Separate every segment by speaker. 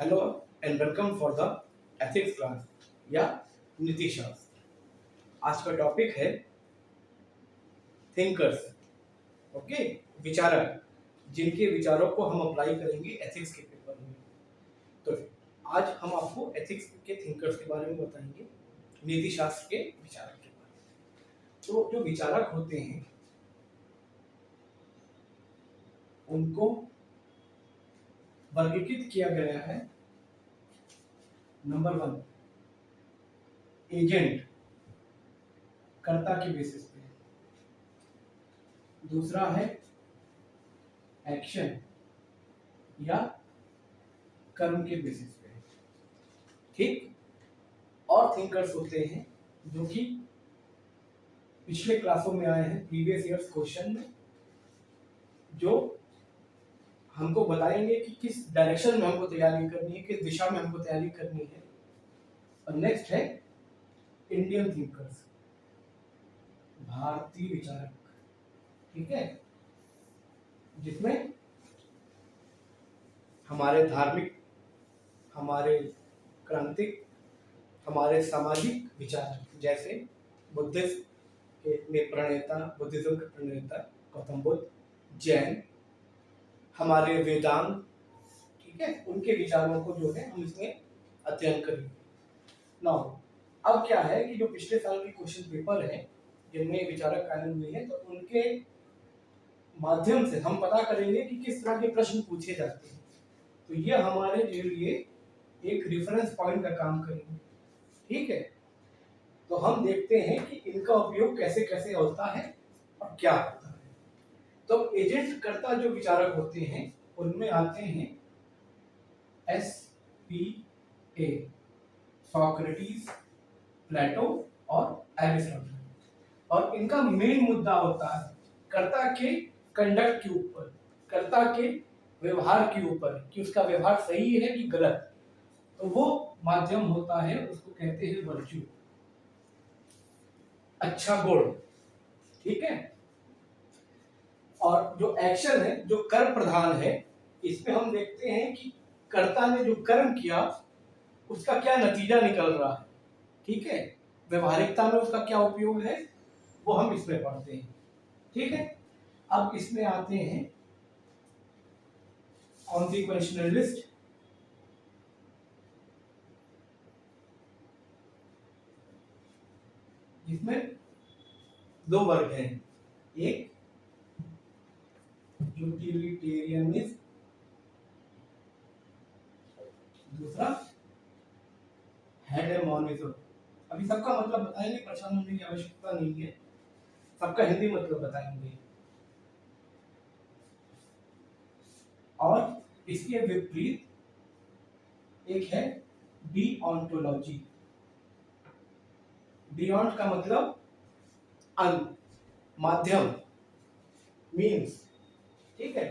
Speaker 1: Hello and welcome for the ethics class या नीति शास्त्र। आज का टॉपिक है थिंकर्स। ओके, विचारक, जिनके विचारों को हम अप्लाई करेंगे एथिक्स के पेपर में। तो आज हम आपको एथिक्स के थिंकर्स के बारे में बताएंगे, नीति शास्त्र के विचारक के बारे में। तो जो विचारक होते हैं उनको वर्गीकृत किया गया है। नंबर 1, एजेंट, कर्ता के बेसिस पे। दूसरा है एक्शन या कर्म के बेसिस पे। ठीक। और थिंकर्स होते हैं जो कि पिछले क्लासों में आए हैं, प्रीवियस ईयर्स क्वेश्चन में, जो हमको बताएंगे कि किस डायरेक्शन में हमको तैयारी करनी है, किस दिशा में हमको तैयारी करनी है। और नेक्स्ट है इंडियन थिंकर्स, भारतीय विचारक। ठीक है, जिसमें हमारे धार्मिक, हमारे क्रांतिक, हमारे सामाजिक विचार, जैसे बुद्धिज्म के प्रणेता, बुद्धिज्म के प्रणेता गौतम बुद्ध, जैन, हमारे वेदांत, ठीक है, उनके विचारों को जो है हम इसमें अध्ययन करेंगे। नाउ अब क्या है कि जो पिछले साल के क्वेश्चन पेपर है जिनमें विचारक आए हुए हैं, तो उनके माध्यम से हम पता करेंगे कि किस तरह के प्रश्न पूछे जाते हैं। तो ये हमारे लिए एक रेफरेंस पॉइंट का काम करेंगे। ठीक है, तो हम देखते हैं कि इनका उपयोग कैसे कैसे होता है और क्या होता है। तो एजेंट कर्ता जो विचारक होते हैं उनमें आते हैं SPA, सोक्रेटिस, प्लेटो और एरिस्टोटल। और इनका मेन मुद्दा होता है कर्ता के कंडक्ट के ऊपर, कर्ता के व्यवहार के ऊपर, कि उसका व्यवहार सही है कि गलत। तो वो माध्यम होता है, उसको कहते हैं वर्च्यू, अच्छा गुण। ठीक है। और जो एक्शन है, जो कर्म प्रधान है, इसमें हम देखते हैं कि कर्ता ने जो कर्म किया उसका क्या नतीजा निकल रहा है। ठीक है, व्यवहारिकता में उसका क्या उपयोग है वो हम इसमें पढ़ते हैं। ठीक है, अब इसमें आते हैं कॉन्सिक्वेंशनलिस्ट, जिसमें दो वर्ग हैं, एक यूटिलिटेरियनिज्म, दूसरा हेडेमोनिज्म। अभी सबका मतलब बताएंगे, परेशान होने की आवश्यकता नहीं है, सबका हिंदी मतलब बताएंगे। और इसके विपरीत एक है डिओंटोलॉजी। डिओंट का मतलब अंत, माध्यम, मीन्स। ठीक है,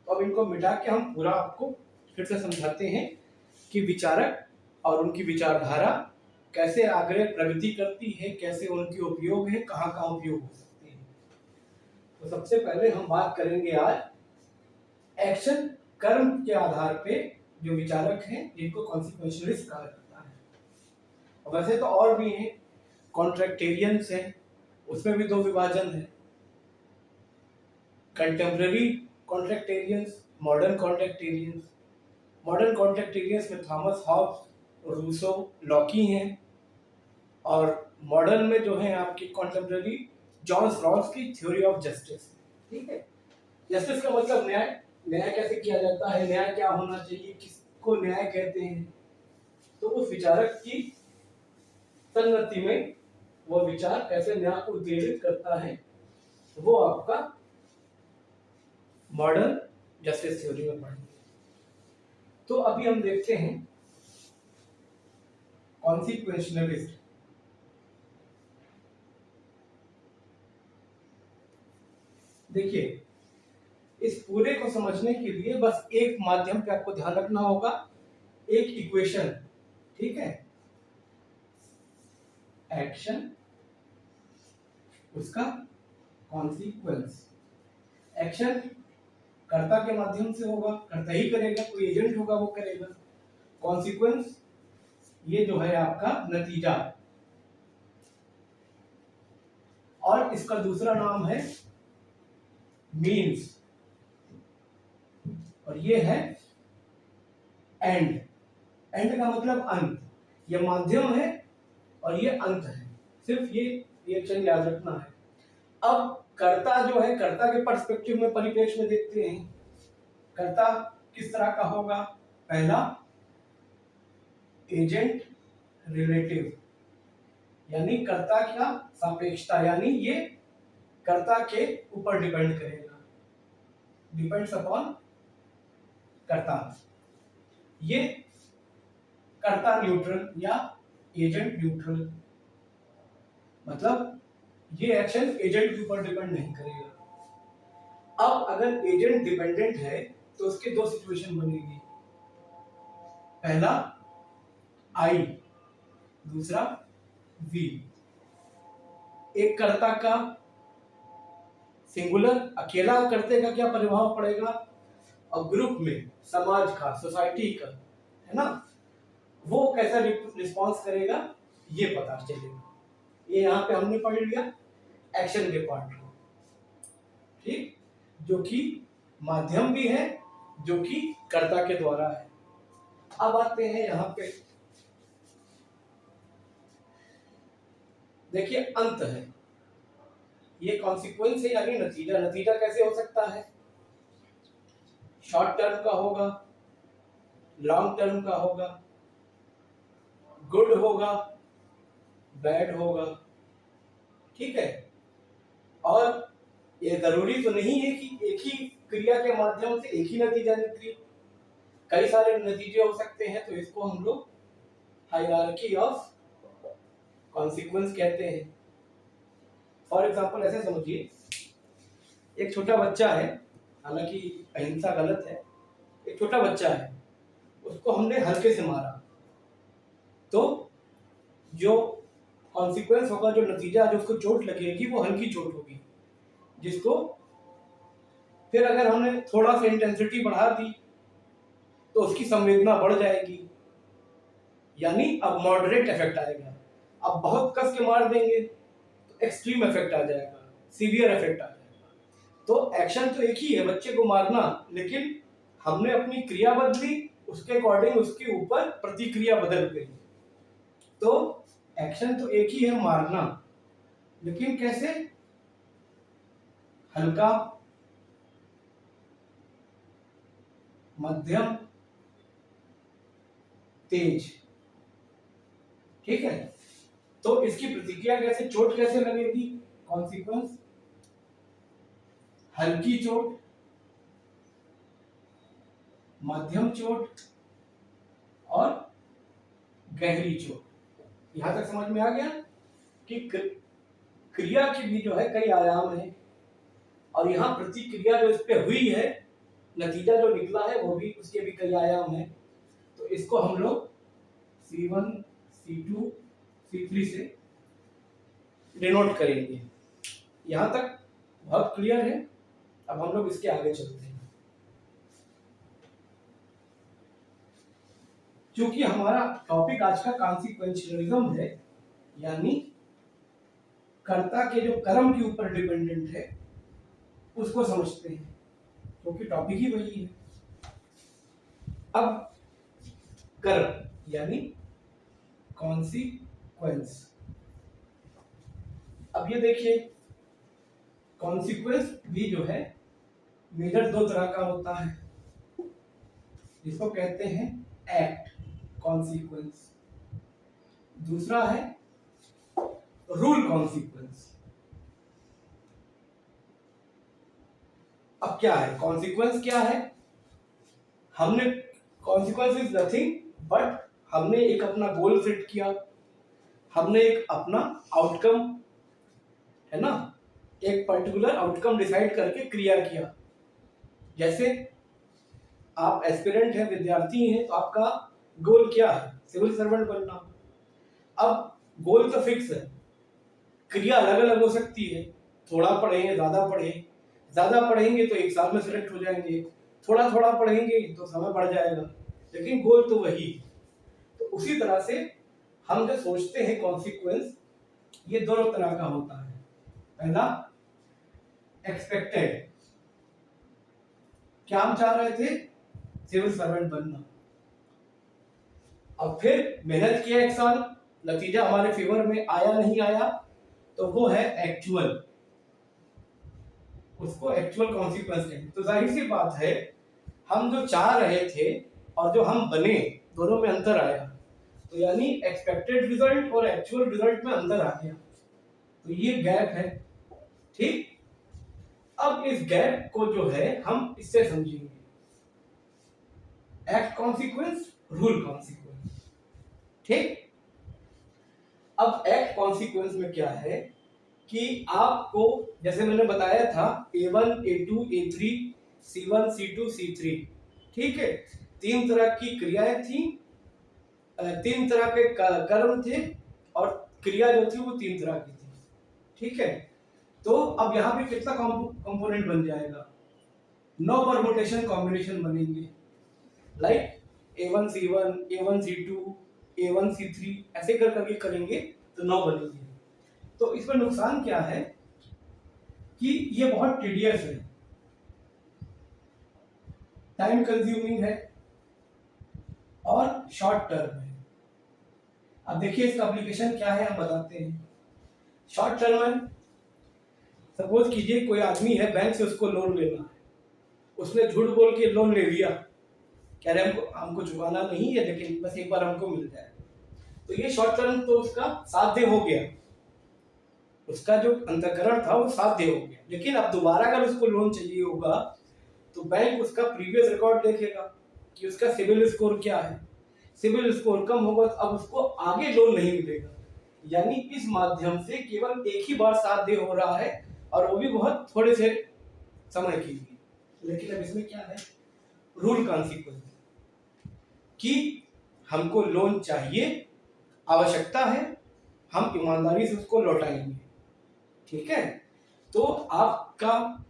Speaker 1: तो अब इनको मिटा के हम पूरा आपको फिर से समझाते हैं कि विचारक और उनकी विचारधारा कैसे आगे प्रगति करती है, कैसे उनके उपयोग है, कहाँ कहाँ उपयोग हो सकते हैं। तो सबसे पहले हम बात करेंगे आज एक्शन, कर्म के आधार पे जो विचारक हैं जिनको कॉन्सिक्वेंशलिस्ट कहा जाता है। और वैसे तो और भी हैं, कॉन्ट्रैक्टेरियंस हैं, उसमें भी दो विभाजन है, कंटेम्पररी कॉन्ट्रैक्टेरियंस, मॉडर्न कॉन्ट्रैक्टेरियंस। मॉडर्न कॉन्ट्रैक्टेरियंस में थॉमस हॉब्स, रूसो, लॉकी हैं। और मॉडर्न में जो है आपकी कॉन्टेम्पररी जॉन रॉल्स की थ्योरी ऑफ जस्टिस। ठीक है, जस्टिस का मतलब न्याय, न्याय कैसे किया जाता है, न्याय क्या होना चाहिए, किसको न्याय कहते हैं। तो उस विचारक की संगति में वो विचार कैसे न्याय को उत्तेजित करता है, वो आपका मॉडर्न जस्टिस थ्योरी में पढ़ेंगे। तो अभी हम देखते हैं कॉन्सिक्वेंशनलिस्ट। देखिए, इस पूरे को समझने के लिए बस एक माध्यम पे आपको ध्यान रखना होगा, एक इक्वेशन। ठीक है, एक्शन, उसका कॉन्सिक्वेंस। एक्शन कर्ता के माध्यम से होगा, कर्ता ही करेगा, कोई एजेंट होगा वो करेगा। कॉन्सिक्वेंस, ये जो है आपका नतीजा, और इसका दूसरा नाम है मीन्स, और ये है एंड। एंड का मतलब अंत, ये माध्यम है और ये अंत है, सिर्फ ये रिएक्शन याद रखना है। अब कर्ता जो है, कर्ता के पर्सपेक्टिव में, परिप्रेक्ष्य में देखते हैं। कर्ता किस तरह का होगा? पहला, एजेंट रिलेटिव, यानी कर्ता क्या, सापेक्षता, यानी ये कर्ता के ऊपर डिपेंड करेगा, डिपेंड्स अपॉन कर्ता। ये कर्ता न्यूट्रल या एजेंट न्यूट्रल, मतलब ये एक्शन एजेंट के ऊपर डिपेंड नहीं करेगा। अब अगर एजेंट डिपेंडेंट है तो उसके दो सिचुएशन बनेगी, पहला आई, दूसरा वी। एक कर्ता का, सिंगुलर अकेला कर्ते का क्या प्रभाव पड़ेगा, और ग्रुप में, समाज का, सोसाइटी का, है ना, वो कैसा रिस्पॉन्स करेगा ये पता चलेगा। ये यहाँ पे हमने पढ़ लिया एक्शन के पार्ट को, ठीक, जो कि माध्यम भी है, जो कि कर्ता के द्वारा है। अब आते हैं यहाँ पे, देखिए अंत है, ये कॉन्सिक्वेंस है यानी नतीजा। नतीजा कैसे हो सकता है? शॉर्ट टर्म का होगा, लॉन्ग टर्म का होगा, गुड होगा, बैड होगा, ठीक है। और ये जरूरी तो नहीं है कि एक ही क्रिया के माध्यम से एक ही नतीजा निकले, कई सारे नतीजे हो सकते हैं, तो इसको हम लोग हायरार्की ऑफ कॉन्सिक्वेंस कहते हैं। फॉर एग्जाम्पल ऐसे समझिए, एक छोटा बच्चा है, हालांकि अहिंसा गलत है, एक छोटा बच्चा है, उसको हमने हल्के से मारा, तो जो कॉन्सिक्वेंस होगा, जो नतीजा, जो उसको चोट लगेगी वो हल्की चोट होगी, जिसको फिर अगर हमने थोड़ा सा इंटेंसिटी बढ़ा दी तो उसकी संवेदना बढ़ जाएगी, यानी अब मॉडरेट इफेक्ट आएगा। अब बहुत कस के मार देंगे तो एक्सट्रीम इफेक्ट आ जाएगा, सीवियर इफेक्ट आ जाएगा। तो एक्शन तो एक ही है, बच्चे को मारना, लेकिन हमने अपनी क्रिया बदली, उसके अकॉर्डिंग उसके ऊपर प्रतिक्रिया बदल गई। तो एक्शन तो एक ही है, मारना, लेकिन कैसे? हल्का, मध्यम, तेज, ठीक है। तो इसकी प्रतिक्रिया कैसे, चोट कैसे लगेगी? कॉन्सिक्वेंस, हल्की चोट, मध्यम चोट और गहरी चोट। यहां तक समझ में आ गया कि क्रिया की भी जो है कई आयाम है, और यहाँ प्रतिक्रिया जो इस पे हुई है, नतीजा जो निकला है, वो भी, उसके भी कई आयाम है। तो इसको हम लोग C1, C2, C3 से डिनोट करेंगे। यहां तक बहुत क्लियर है। अब हम लोग इसके आगे चलते हैं। क्योंकि हमारा टॉपिक आज का कॉन्सिक्वेंशियलिज्म है, यानी कर्ता के जो कर्म के ऊपर डिपेंडेंट है उसको समझते हैं, क्योंकि टॉपिक ही वही है। अब कर्म यानी कॉन्सिक्वेंस। अब ये देखिए, कॉन्सिक्वेंस भी जो है मेजर दो तरह का होता है, जिसको कहते हैं एक्ट कॉन्सिक्वेंस, दूसरा है रूल कॉन्सिक्वेंस। अब क्या है कॉन्सिक्वेंस? क्या है? हमने, कॉन्सिक्वेंस इज नथिंग बट, हमने एक अपना गोल सेट किया, हमने एक अपना आउटकम, है ना, एक पर्टिकुलर आउटकम डिसाइड करके क्रिया किया। जैसे आप एस्पिरेंट हैं, विद्यार्थी हैं, तो आपका गोल क्या है? सिविल सर्वेंट बनना। अब गोल तो फिक्स है, क्रिया अलग अलग हो सकती है, थोड़ा पढ़ेंगे, ज्यादा पढ़ेंगे तो एक साल में सिलेक्ट हो जाएंगे, थोड़ा थोड़ा पढ़ेंगे तो समय बढ़ जाएगा, लेकिन गोल तो वही है। उसी तरह से हम जो सोचते हैं कॉन्सिक्वेंस, ये दोनों तरह का होता है। पहला एक्सपेक्टेड, क्या हम चाह रहे थे, सिविल सर्वेंट बनना। अब फिर मेहनत किया एक साल, नतीजा हमारे फेवर में आया नहीं आया, तो वो है एक्चुअल, उसको एक्चुअल कॉन्सिक्वेंस कहेंगे। तो जाहिर सी बात है हम जो चाह रहे थे और जो हम बने, दोनों में अंतर आया। तो यानी एक्सपेक्टेड रिजल्ट और एक्चुअल रिजल्ट में अंतर आ गया, तो ये गैप है। ठीक, अब इस गैप को जो है हम इससे समझेंगे, एक्ट कॉन्सिक्वेंस, रूल कॉन्सिक्वेंस। ठीक, अब एक्ट कॉन्सिक्वेंस में क्या है कि आपको, जैसे मैंने बताया था, A1, A2, A3, C1, C2, C3, ठीक है, 3 तरह की क्रियाएं थी, 3 तरह के कर्म थे, और क्रिया जो थी वो 3 तरह की थी। ठीक है, तो अब यहाँ पे कितना कंपोनेंट बन जाएगा, 9 परमुटेशन कॉम्बिनेशन बनेंगे, like A1 C1, A1 C2, A1 C3, ऐसे कर करके करेंगे तो 9 बनेंगे। तो इसमें नुकसान क्या है कि ये बहुत टीडियस है, टाइम कंज्यूमिंग है और शॉर्ट टर्म है। अब देखिए इसका एप्लीकेशन क्या है, हम बताते हैं। शॉर्ट टर्म है, सपोज कीजिए कोई आदमी है, बैंक से उसको लोन लेना है, उसने झूठ बोल के लोन ले लिया, कह रहे हमको चुकाना नहीं है, लेकिन बस एक बार हमको मिल जाए, तो ये शॉर्ट टर्म तो उसका साध्य हो गया, उसका जो अंतःकरण था वो साध्य हो गया। लेकिन अब दोबारा अगर उसको लोन चाहिए होगा तो बैंक उसका प्रीवियस रिकॉर्ड देखेगा कि उसका सिविल स्कोर क्या है, सिविल स्कोर कम होगा तो अब उसको आगे लोन नहीं मिलेगा। यानी इस माध्यम से केवल एक ही बार साध्य हो रहा है, और वो भी बहुत थोड़े से समय के लिए। लेकिन अब इसमें क्या है, रूल कॉन्सिक्वेंस, कि हमको लोन चाहिए, आवश्यकता है, हम ईमानदारी से उसको लौटाएंगे। ठीक है, तो आपका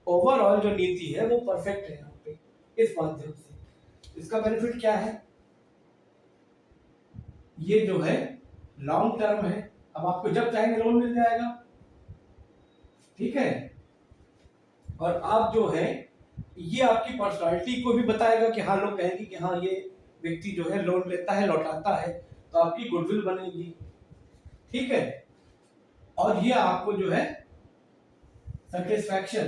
Speaker 1: ओवरऑल जो नीति है वो परफेक्ट है यहाँ पे, इस माध्यम से। इसका बेनिफिट क्या है, ये जो है लॉन्ग टर्म है, अब आपको जब चाहेंगे लोन मिल जाएगा। ठीक है, और आप जो है, ये आपकी पर्सनालिटी को भी बताएगा कि हाँ, लोग कहेंगे कि हाँ ये व्यक्ति जो है लोन लेता है, लौटाता है, तो आपकी गुडविल बनेगी। ठीक है, और ये आपको जो है सेटिस्फैक्शन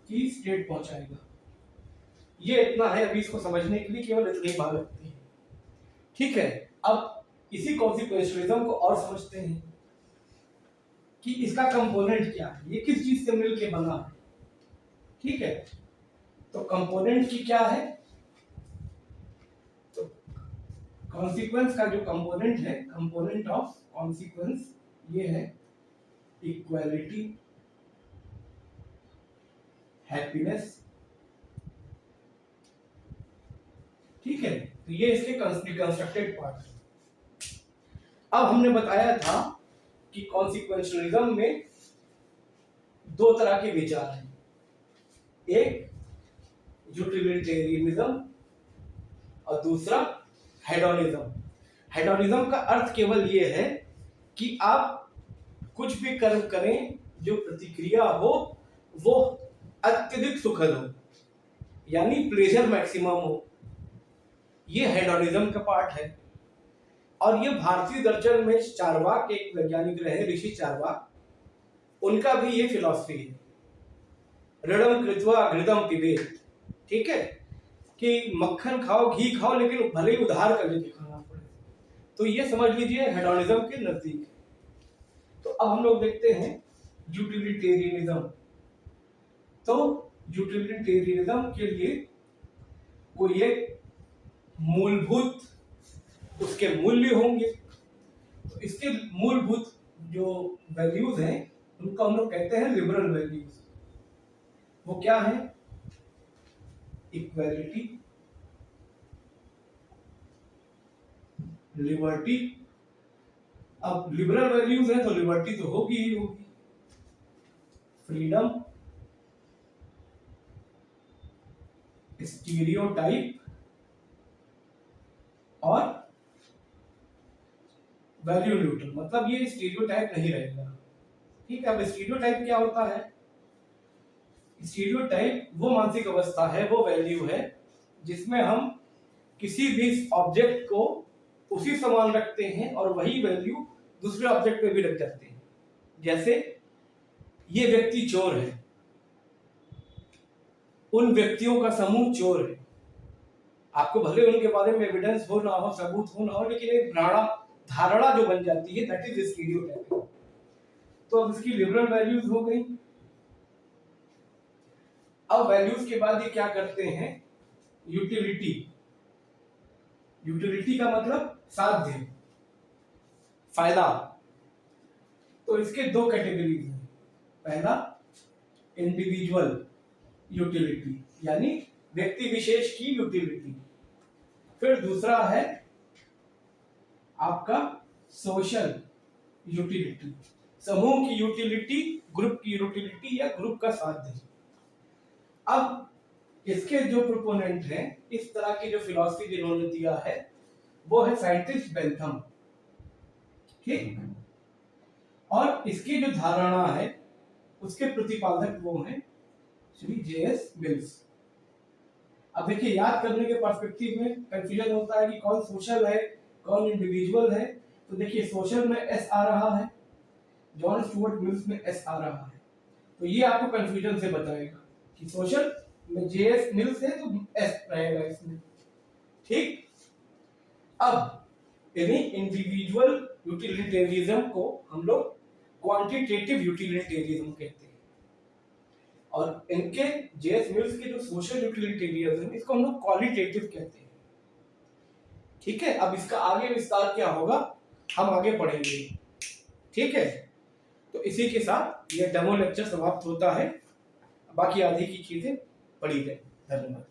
Speaker 1: की स्टेट पहुंचाएगा। ये इतना है, अभी इसको समझने के लिए केवल इतनी बात लगती है। ठीक है, अब इसी कॉन्सिक्वेंशियलिज्म को और समझते हैं कि इसका कंपोनेंट क्या है, ये किस चीज से मिलके बना है। ठीक है, तो कंपोनेंट की क्या है, तो कॉन्सिक्वेंस का जो कंपोनेंट है, कंपोनेंट ऑफ कॉन्सिक्वेंस, ये है इक्वालिटी, हैप्पीनेस। ठीक है, तो ये इसके कंस्ट्रक्टेड पार्ट है। अब हमने बताया था कि कॉन्सिक्वेंशियलिज्म में 2 तरह के विचार हैं, एक यूटिलिटेरियनिज्म और दूसरा हेडोनिज्म। हेडोनिज्म का अर्थ केवल ये है कि आप कुछ भी कर्म करें, जो प्रतिक्रिया हो वो अत्यधिक सुखद हो, यानी प्लेजर मैक्सिमम हो, ये हेडोनिज्म का पार्ट है। और ये भारतीय दर्शन में चारवाक, एक वैज्ञानिक रहे ऋषि चारवाक, उनका भी ये फिलॉसफी है, ऋणम कृत्वा घृतम पिबेत। ठीक है, कि मक्खन खाओ, घी खाओ, लेकिन भले ही उधार कर लेके खाना पड़े। तो ये समझ लीजिए हेडोनिज्म के नजदीक। तो अब हम लोग देखते हैं यूटिलिटेरियनिज्म। तो यूटिलिटेरियनिज्म के लिए कोई एक मूलभूत उसके मूल्य होंगे, तो इसके मूलभूत जो वैल्यूज हैं उनको हम लोग कहते हैं लिबरल वैल्यूज। वो क्या है, इक्वालिटी, लिबर्टी। अब लिबरल वैल्यूज है तो लिबर्टी तो होगी ही होगी, फ्रीडम, स्टीरियोटाइप और वैल्यू न्यूट्रल, मतलब ये स्टीरियोटाइप नहीं रहेगा। ठीक है, अब स्टीरियोटाइप क्या होता है? स्टीरियोटाइप वो मानसिक अवस्था है, वो वैल्यू है जिसमें हम किसी भी ऑब्जेक्ट को उसी समान रखते हैं और वही वैल्यू दूसरे ऑब्जेक्ट पे भी रख जाते हैं। जैसे ये व्यक्ति चोर है, उन व्यक्तियों का समूह चोर है। आपको भले उनके बारे में एविडेंस हो ना हो, सबूत हो ना हो, लेकिन एक धारणा जो बन जाती है, दैट इज स्टीरियोटाइप। तो अब इसकी लिबरल वैल्यूज हो गई। अब वैल्यूज के बाद ये क्या करते हैं? यूटिलिटी। यूटिलिटी का मतलब साध्य, फायदा। तो इसके दो कैटेगरीज हैं। पहला इंडिविजुअल यूटिलिटी, यानी व्यक्ति विशेष की यूटिलिटी। फिर दूसरा है आपका सोशल यूटिलिटी, समूह की यूटिलिटी, ग्रुप की यूटिलिटी या ग्रुप का साध्य। अब इसके जो प्रोपोनेंट हैं, इस तरह की जो फिलॉसफी जिन्होंने दिया है, वो है साइंटिस्ट बेंथम। ठीक, और इसकी जो धारणा है उसके प्रतिपादक वो हैं श्री जे.एस. मिल्स। अब देखिए, याद करने के पर्सपेक्टिव में कंफ्यूजन होता है कि कौन सोशल है, कौन इंडिविजुअल है। तो देखिए, सोशल में एस आ रहा है, जॉन स्टुअर्ट मिल्स में एस आ रहा है, तो ये आपको कंफ्यूजन से बताएगा कि सोशल में जे.एस. मिल्स है तो एस रहेगा इसमें। ठीक, अब यानी इंडिविजुअल यूटिलिटेरियनिज्म को हम लोग क्वांटिटेटिव यूटिलिटेरियनिज्म कहते हैं, और इनके जे.एस. मिल्स के जो सोशल यूटिलिटेरियनिज्म, इसको हम लोग क्वालिटेटिव कहते हैं। ठीक है, अब इसका आगे विस्तार क्या होगा हम आगे पढ़ेंगे। ठीक है, तो इसी के साथ यह डेमो लेक्चर समाप्त होता है। बाकी आगे की चीजें पढ़ी जाए। धन्यवाद।